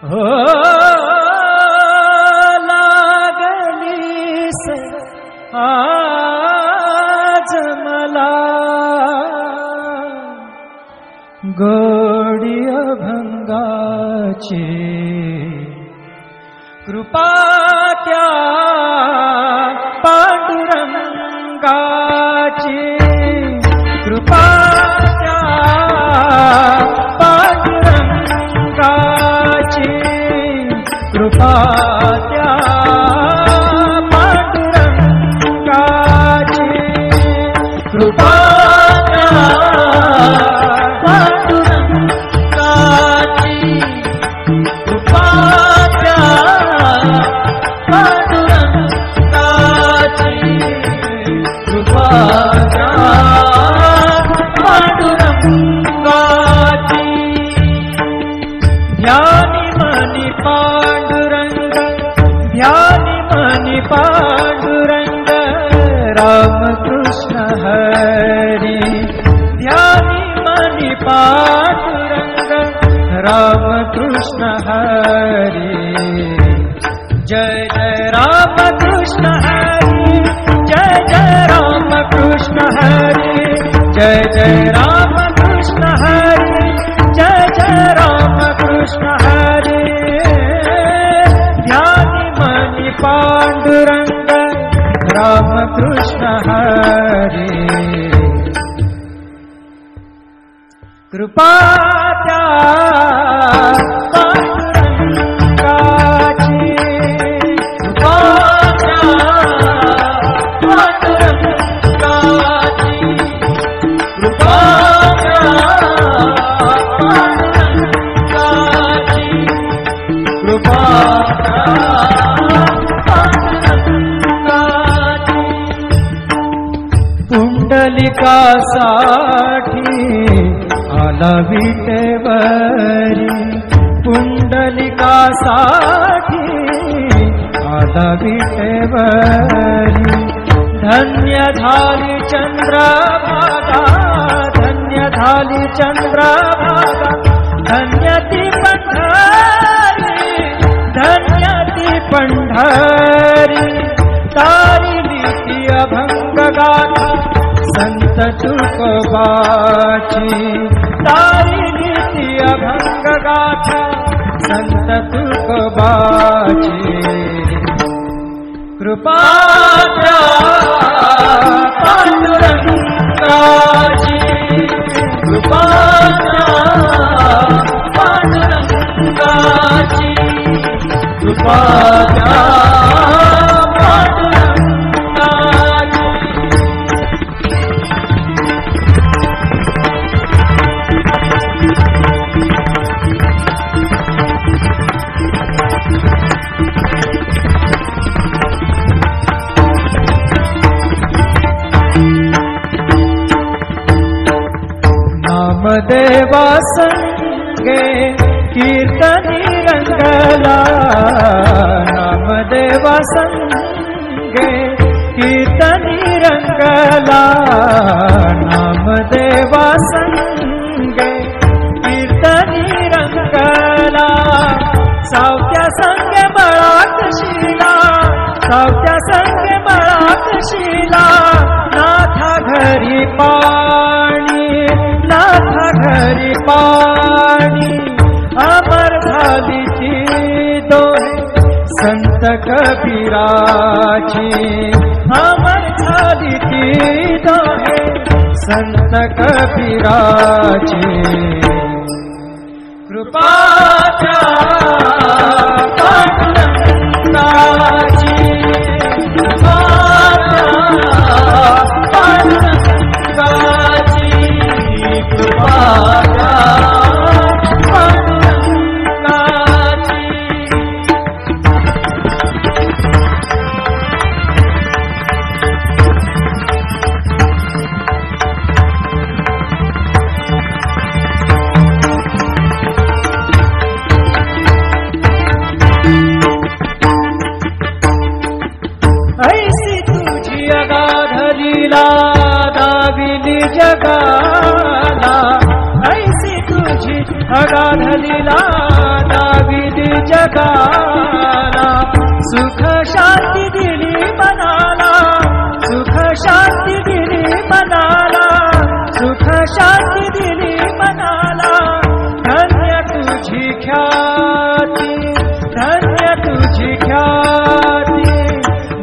हो लागलीस आज मला गोडी अभंगाची कृपा त्या पांडुरंगाची कृपा त्या पांडुरंगाची कृपा त्या पांडुरंगाची कृपा त्या पांडुरंगाची कृपा त्या पांडुरंगाची कृपा त्या पांडुरंगाची ध्यानी मनी पांडुरंग ध्यानी मनी पांडुरंग रामकृष्ण हरी ध्यानी मनी पांडुरंग रामकृष्ण हरी जय जय रामकृष्ण हरी जय जय रामकृष्ण हरी जय जय रामकृष्ण हरी जय जय रामकृष्ण हरी ध्यानी मनी पांडुरंग रामकृष्ण हरी कृपा त्या पांडुरंगाची कृपा त्या पांडुरंगाची कृपा त्या पांडुरंगाची कृपा त्या पांडुरंगाची पुंडलिकासाठी आला विटेवरी पुंडलिकासाठी आला विटेवरी धन्य झाली चंद्रभागा धन्य झाली चंद्रभागा धन्य ती पंढरी धन्य ती पंढरी तारिली ती अभंग गाथा संत तुकोबाची तारिली ती अभंग गाथा संत तुकोबाची कृपा त्या पांडुरंगाची कृपा त्या पांडुरंगाची कृपा त्या नामदेवा संगे कीर्तनी रंगला नामदेवा संगे कीर्तनी रंगला नामदेवा संगे कीर्तनी रंगला सावत्या संगे मळात शिला सावत्या संगे मळात शिला नाथा घरी पाणी नाथा घरी पाणी अमर झाली ती दोहे संत कबीराची अमर झाली ती दोहे संत कबीराची कृपा त्या पांडुरंगाची कृपा त्या पांडुरंगाची कृपा त्या पांडुरंगाची ऐसी तुझी अगाध लीला दाविली जगाला ऐसी तुझी अगाध लीला दाविली जगाला, सुख शांती दिली मनाला, सुख शांती दिली मनाला, सुख शांती दिली मनाला. धन्य तुझी ख्याती, धन्य तुझी ख्याती,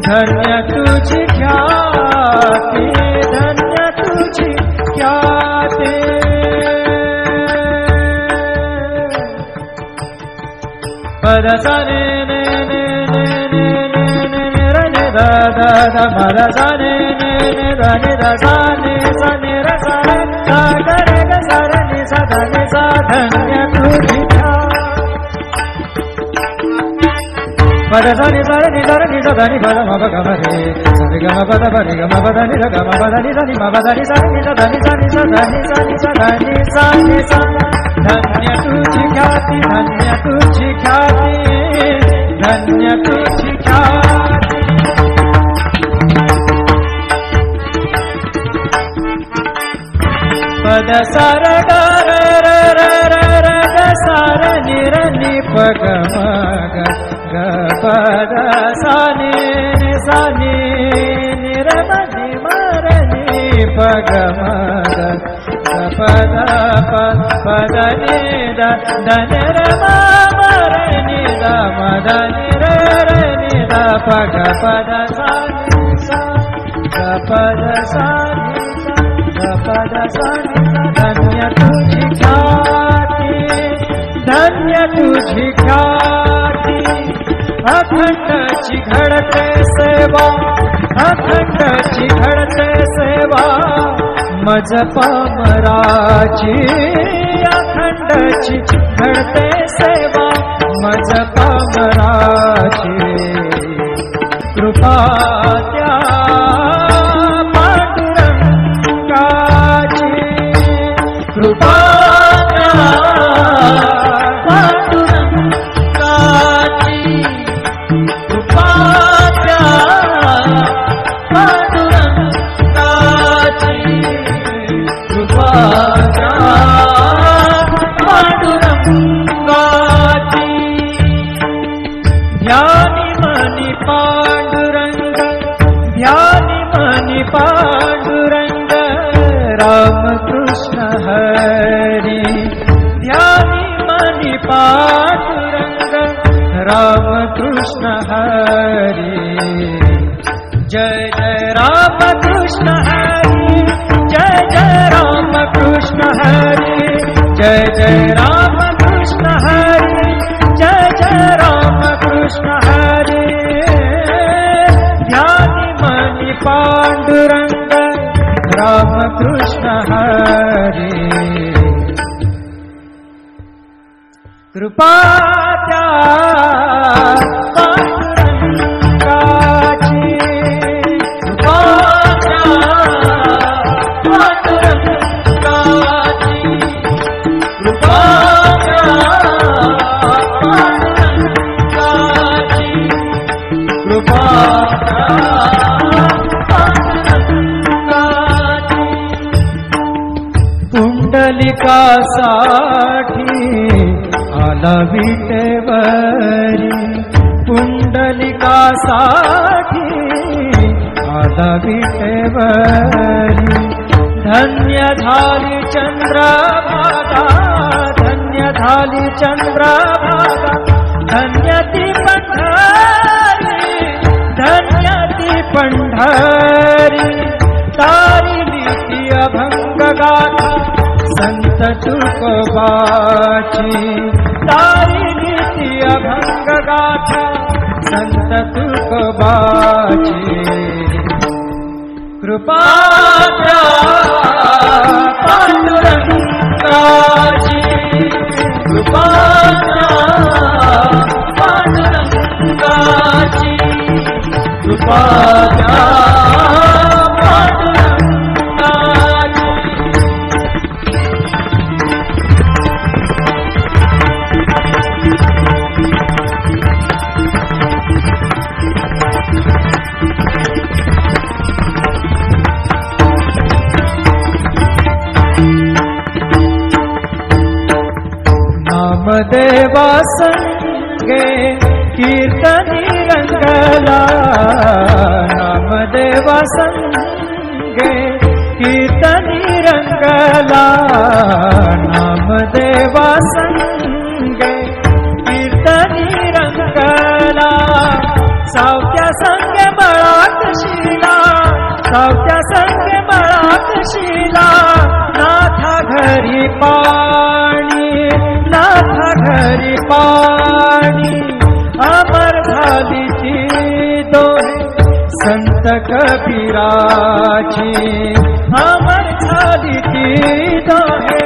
धन्य तुझी ख्याती, धन्य तुझी ख्याती. पद सा ने ने ने ने ने ने ने ने र ने दा दा दा म र सा ने ने ने दा ने दा सा ने र सा रे सा ग रे ग सा रे नि सा ध नि सा. धन्य तुझी पद सा नि सा रे नि सा रे नि सा ध नि प द म प ग म रे सा रे ग म प द प रे ग म प द नि र ग म प द नि सा नि म प द नि सा नि सा ध नि सा नि सा ध नि सा नि सा ध नि सा नि सा. धन्य तुझी ख्याति, धन्य तुझी ख्याति, धन्य तुझी ख्याति. पद सर ग र र र र र ग सर नि र नि प ग म ग ग पद सा नि सा नि नि र म नि म र नि प ग म ग प द प प द नि द द नि र म म र नि द म द नि र र नि द प ग प द सा नि सा ग प द सा नि सा ग प द सा नि सा. धन्य तुझी ख्याति, धन्य तुझी ख्याति. अखंड चिघड़ते सेवा, अखंड चिघड़ते सेवा मज पामराची. अखंड चिघड़ते सेवा मज पामराची. कृपा त्या पांडुरंगाची, कृपा त्या पांडुरंगाची, कृपा त्या पांडुरंगाची, कृपा त्या पांडुरंगाची. ध्यानी मनी पांडुरंग, ध्यानी मनी पांडुरंग, राम कृष्ण हरी. ध्यानी मनी पांडुरंग, राम कृष्ण हरी. जय जय राम कृष्ण हरी, जय जय राम कृष्ण हरी, जय जय राम कृष्ण हरी, जय जय राम कृष्ण हरी. ध्यानी मनी पांडुरंग, राम कृष्ण हरी. कृपा त्या पांडुरंगाची, कृपा त्या पांडुरंगाची, कृपा त्या पांडुरंगाची, कृपा त्या पांडुरंगाची. पुंडलिकासाठी आला विटेवरी, पुंडलिकासाठी आला विटेवरी. धन्य झाली चंद्रभागा, धन्य झाली चंद्रभागा, धन्य ती पंढरी, धन्य ती पंढरी. तारिली ती अभंग गाथा संत तुकोबाची. तारिली ती अभंग गाथा संत तुकोबाची. कृपा त्या पांडुरंगाची, कृपा त्या पांडुरंगाची, कृपा त्या पांडुरंगाची. नामदेवा संगे संगे कीर्तनी रंगला नामदेवा संगे कीर्तनी रंगला सावत्या संगे बळाकशीला सावत्या संगे बळाकशीला नाथा घरी पाणी नाथा घरी पाणी अमर झाली ती दोहे संत कबीराची अमर झाली ती दोहे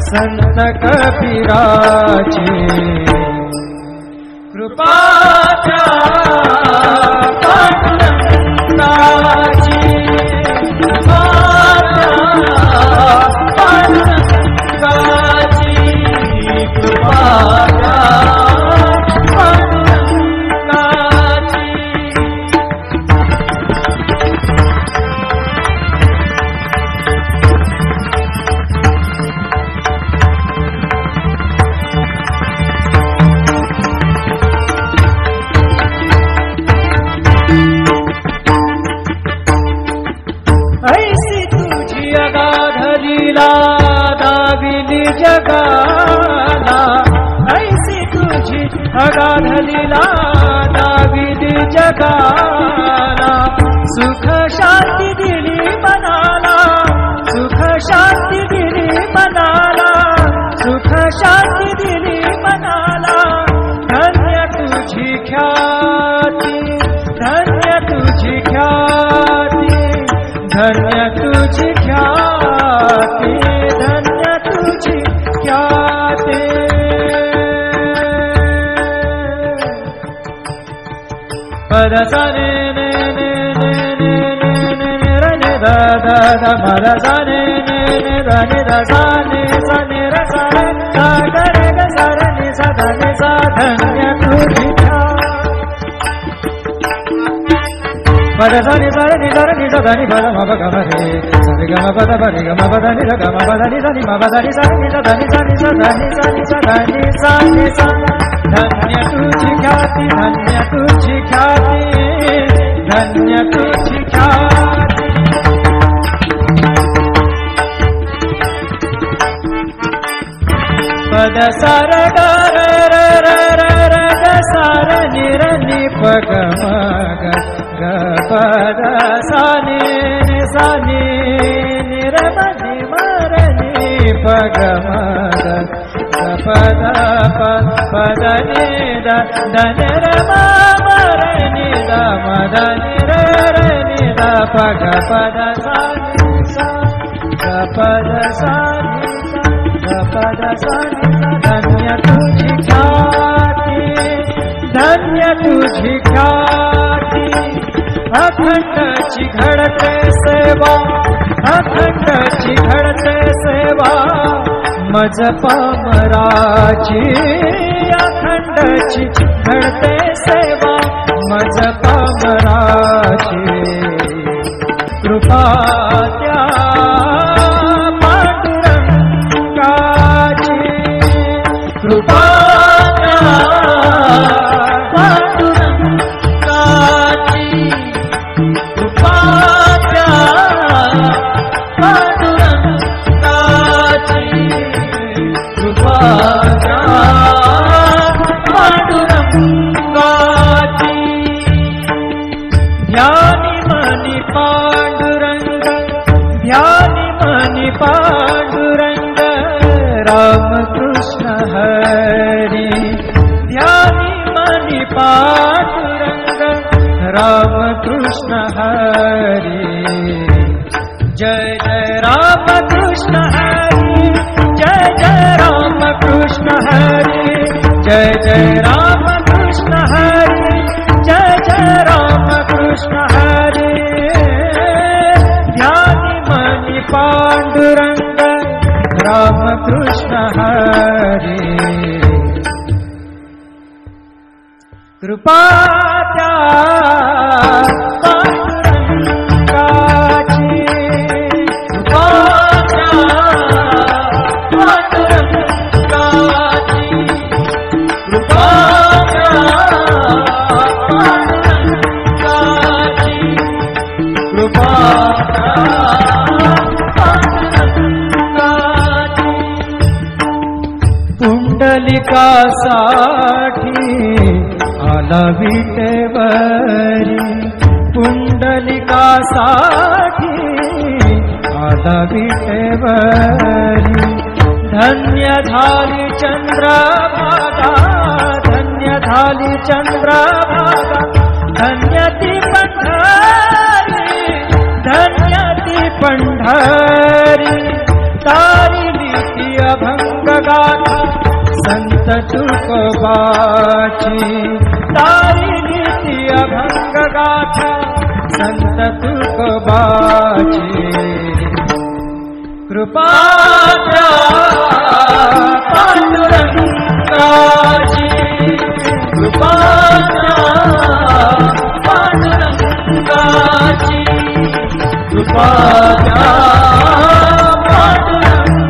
संत कबीराची कृपाच्या पांडुरंगाची कृपाच्या पांडुरंगाची कृपाच्या जगाला ऐसी तुझी अगाध लीला दाविदी जगाला सुख शांती दिली मनाला सुख शांती दिली मनाला सुख शांती दिली मनाला धन्य तुझी ख्याती धन्य तुझी ख्याती धन्य तुझी ख्याती धन्य तुझी ख्याती पद सा ने ने ने ने ने ने ने रे ने दा दा दा पद सा ने ने ने दा ने दा सा ने रे सा रे सा ग रे ग सा रे नि सा धा नि सा धन्य तुझी पद सा नि सा रे नि सा धा नि पद म प ग म रे सा रे ग म प द प रे ग म प द नि ध ग म प द नि सा नि म प द नि सा नि सा धा नि सा नि सा धा नि सा नि सा धा नि सा नि सा धन्य तुझी ख्याती धन्य तुझी ख्याती धन्य तुझी ख्याती पद सार ग र र र र र ग सार नि र नि प ग म ग ग पद सा नि सा नि नि र म नि म र नि प ग म ग पद पद नि द द न र म म र नि द म द नि र र नि द प ग पद सा नि सा ग पद सा नि सा ग पद सा नि सा धन्य तुझी ख्याती धन्य तुझी ख्याती अखंडची घडते सेवा अखंडची घडते सेवा मज पामराची अखंडची घडते सेवा मज पामराची कृपा त्या पांडुरंगाची कृपा त्या पांडुरंगाची कृपा त्या पांडुरंगाची कृपा त्या पांडुरंगाची ध्यानी मनी पांडुरंग ध्यानी मनी पांडुरंग राम कृष्ण हरी ध्यानी मनी पांडुरंग राम कृष्ण हरी जय जय राम कृष्ण हरी जय जय राम कृष्ण हरी जय जय राम कृष्ण हरी जय जय राम कृष्ण हरी ध्यानी मनी पांडुरंग राम कृष्ण हरी कृपा त्या पांडुरंगाची कृपा त्या पांडुरंगाची कृपा त्या पांडुरंगाची कृपा आला विटेवरी पुंडलिकासाठी आला विटेवरी धन्य झाली चंद्रभागा धन्य झाली चंद्रभागा धन्य ती पंढरी धन्य ती पंढरी तारिली ती अभंग गाथा संत तुकोबाची तारिली ती अभंग गाथा संत तुकोबाची कृपा द्या पांडुरंगाची कृपा द्या पांडुरंगाची कृपा द्या पांडुरंगाची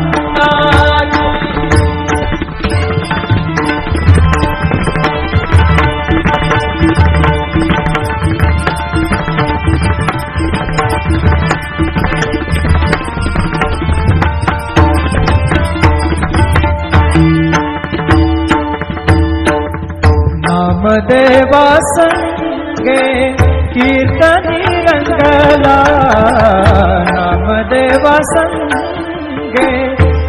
नामदेवा संगे कीर्तनी रंगला नामदेवा संगे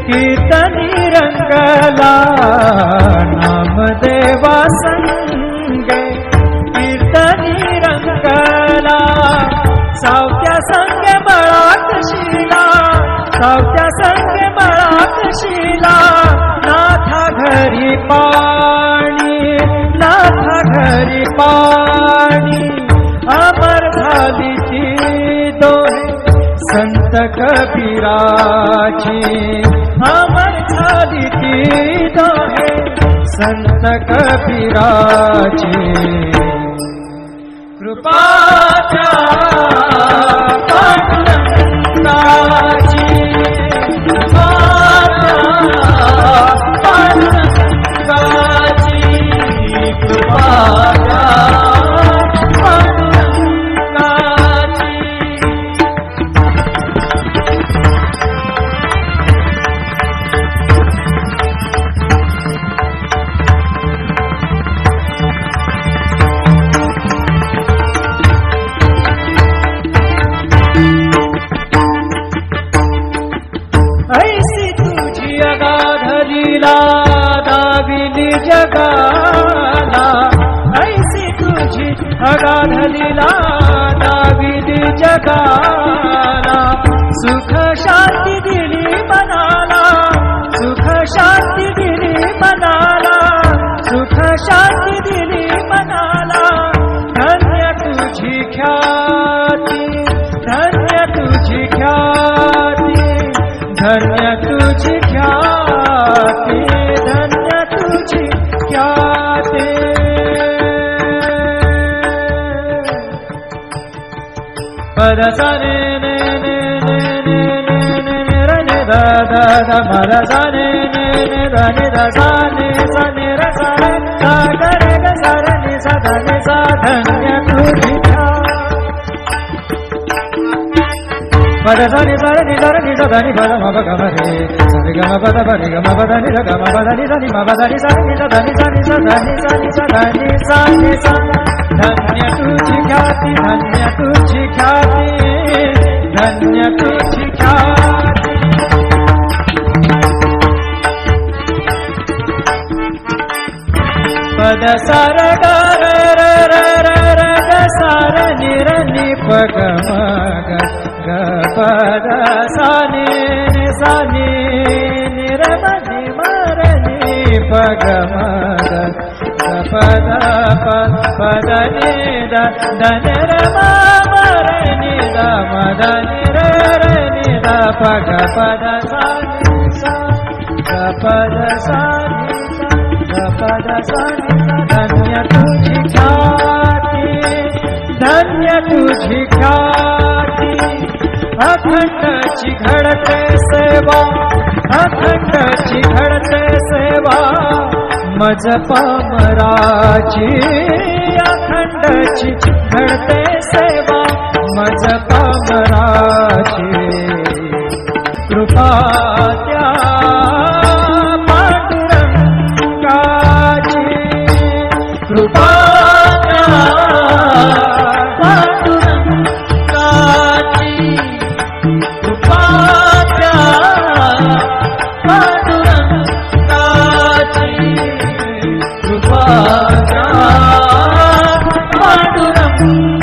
कीर्तनी रंगला नामदेवा संगे कीर्तनी रंगला सावत्या संगे मळात शिला सावत्या संगे मळात शिला नाथा घरी पाणी नाथा घरी पाणी अमर झाली ती दोहे संत कबीराची अमर झाली ती दोहे संत कबीराची कृपा द्या पांडुरंगाची कृपा द्या पांडुरंगाची कृपा द्या पांडुरंगाची ऐसी तुझी अगाधलीला दाविली जगाला ऐसी तुझी अगाधलीला दाविली जगाला सुख शांती दिली मनाला सुख शांती दिली मनाला सुख शांती दिली मनाला धन्य तुझी ख्याती धन्य तुझी ख्याती धन्य तुझी ख्याती धन्य तुझी ख्याती पद सा ने ने ने ने ने ने ने ने र ने दा दा दा म र सा ने ने ने दा ने दा सा ने र सा रे सा ग रे ग सा र नि सा ध नि सा धन्य तुझी पद सा नि सा नि सा नि सा ध नि प म प ग म रे सा रे ग म प द प रे ग म प द नि र ग म प द नि सा नि म प द नि सा नि सा ध नि सा नि सा ध नि सा नि सा ध नि सा नि सा धन्य तुझी ख्याती धन्य तुझी ख्याती धन्य तुझी ख्याती पद सार ग र र र र र ग सार नि र नि प ग म ग ग प द सा नि सा नि नि र म नि म र नि प ग म ग ग प द प द नि द द नि र म म र नि द म द नि र र नि द प ग प द सा नि सा ग प द सा नि सा ग प द सा नि सा धन्य तुझी ख्याती धन्य तुझी ख्याती अखंडची घडते सेवा अखंडची घडते सेवा मज पामराची अखंडची घडते सेवा मज पामराची कृपा त्या पांडुरंगाची कृपाच्या पांडुरंगाची कृपाच्या पांडुरंगाची कृपाच्या पांडुरंगाची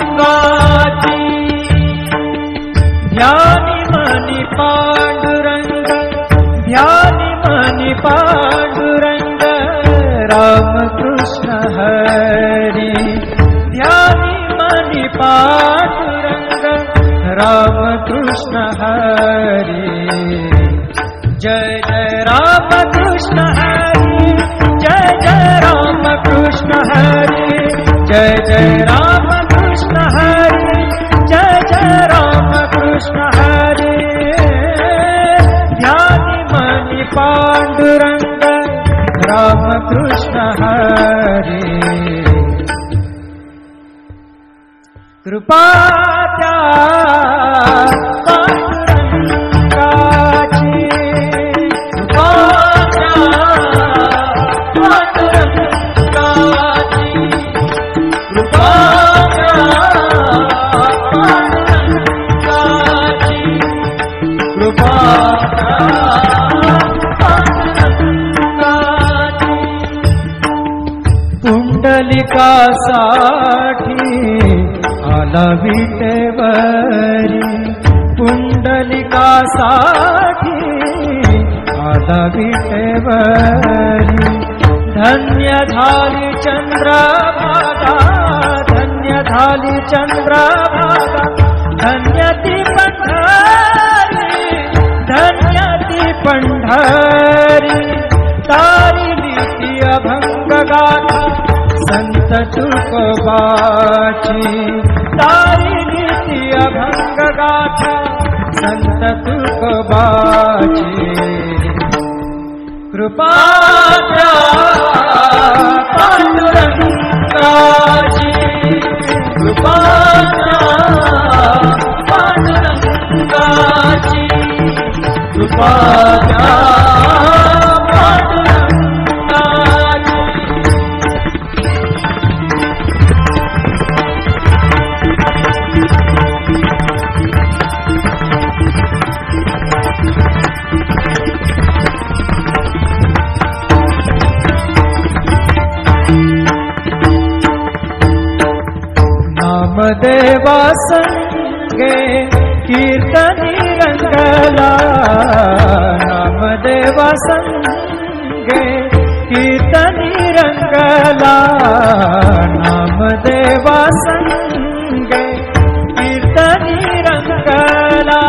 ध्यानी मनी पांडुरंग ध्यानी मनी पांडुरंग रामकृष्ण हरी ध्यानी मनी पांडुरंग रामकृष्ण हरी जय जय रामकृष्ण हरी जय जय रामकृष्ण हरी जय जय रामकृष्ण हरी जय जय रामकृष्ण हरी ध्यानी मनी पांडुरंग रामकृष्ण हरी कृपाच्या पांडुरंगाची कृपाच्या पांडुरंगाची कृपाच्या पांडुरंगाची कृपाच्या पांडुरंगाची पुंडलिकासाठी आला विटेवरी पुंडलिकासाठी आला विटेवरी धन्य झाली चंद्रभागा धन्य झाली चंद्रभागा धन्य ती पंढरी धन्य ती पंढरी तारिली ती अभंग गाथा संत तुकोबाची तारिली ती अभंग गाथा संत तुकोबाची कृपाच्या पांडुरंगाची कृपाच्या पांडुरंगाची कृपाच्या नामदेवा संगे कीर्तनी रंगला नामदेवा संगे कीर्तनी रंगला नामदेवा संगे कीर्तनी रंगला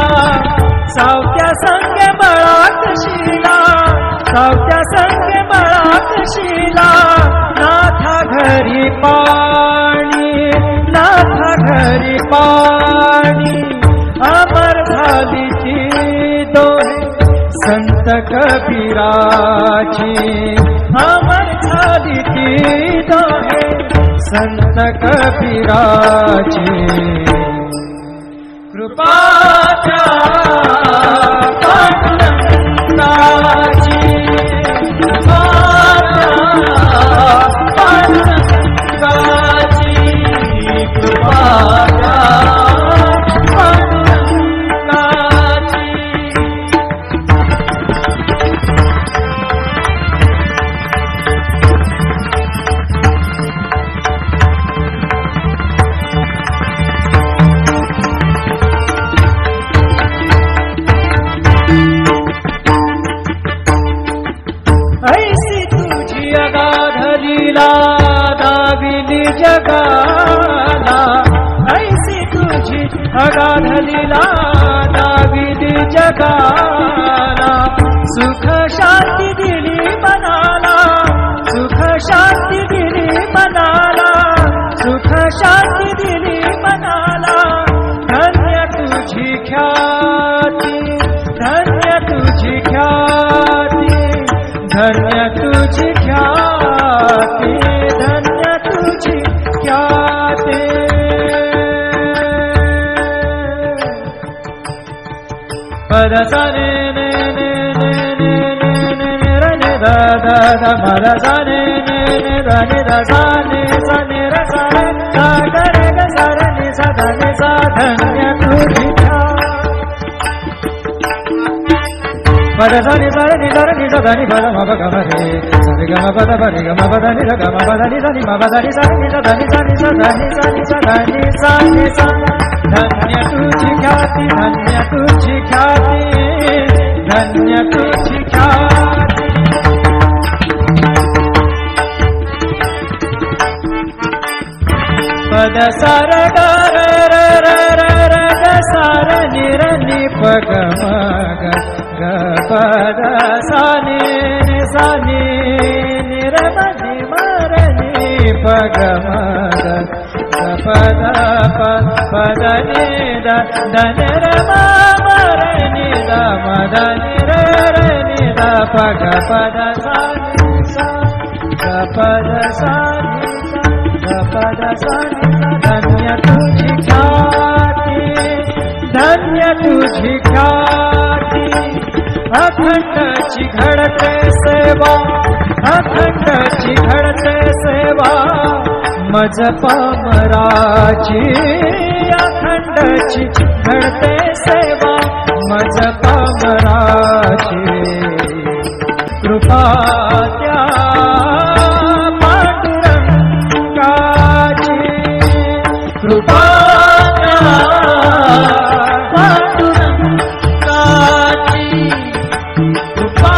सावत्या संगे बळात शिला सावत्या संगे बळात शिला नाथा घरी पाणी नाथा घरी पाणी अमर झाली ती दोहे संत कबीराची अमर झाली ती दोहे संत कबीराची कृपाच्या पांडुरंगाची कृपाच्या पांडुरंगाची कृपाच्या पांडुरंगाची ऐसी तुझी अगाध लीला दाविली जगाला ऐसी तुझी अगाध लीला दाविली जगाला सुख शांती दिली मनाला सुख शांती दिली मनाला सुख शांती दिली मनाला धन्य तुझी ख्याती धन्य तुझी ख्याती धन्य तुझी ख्याती धन्य तुझी ख्याती पदसा ने ने ने ने ने ने ने रे दा दा दा पदसा ने ने ने ध नि ध सा नि सा नि र सा रे सा ग रे ग सा रे नि सा ध नि सा धन्य तुझिया पद सा नि सा रे नि सा रे नि सा ध नि प द म प ग म रे सा रे ग म प द प रे ग म प द नि ध ग म प द नि ध नि म प द नि सा रे नि सा ध नि सा नि सा ध नि सा नि सा ध नि सा नि सा धन्य तुझी ख्याति धन्य तुझी ख्याति धन्य तुझी ख्याति पद सा रे ग रे रे रे रे रे ग सा रे नि र नि प ग म ग ग प द सा नि सा नि नि र म नि म र नि प ग म ग ग प द प द नि द द न र म म र नि द म द नि र र नि द प ग प द सा नि सा ग प द सा नि सा ग प द सा नि धन्य तुझी ख्याति धन्य तुझी ख्याति अखंड चिघड़ते सेवा अखंड चिघड़ते सेवा मज पामराची अखंड चिघड़ते सेवा मज पामराची कृपा त्या पांडुरंगाची कृपा पांडुरंगाची कृपा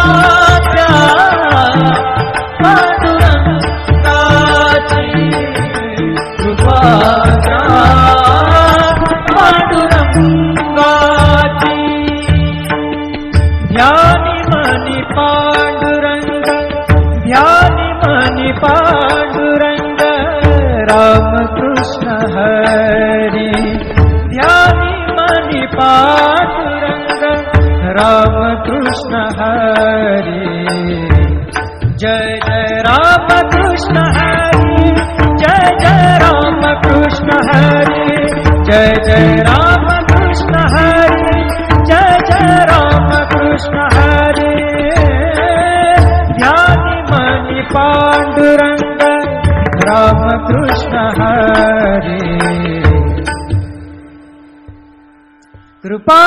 पांडुरंगाची कृपा पांडुरंगाची ध्यानी मनी पांडुरंग ध्यानी मनी पांडुरंग राम कृष्ण हरि ध्यानी मनी पांडुरंग राम कृष्ण हरि जय जय राम कृष्ण हरि जय जय राम कृष्ण हरि जय जय राम कृष्ण हरि जय जय राम कृष्ण हरि ध्यानी मनी पांडुरंग राम कृष्ण हरि कृपा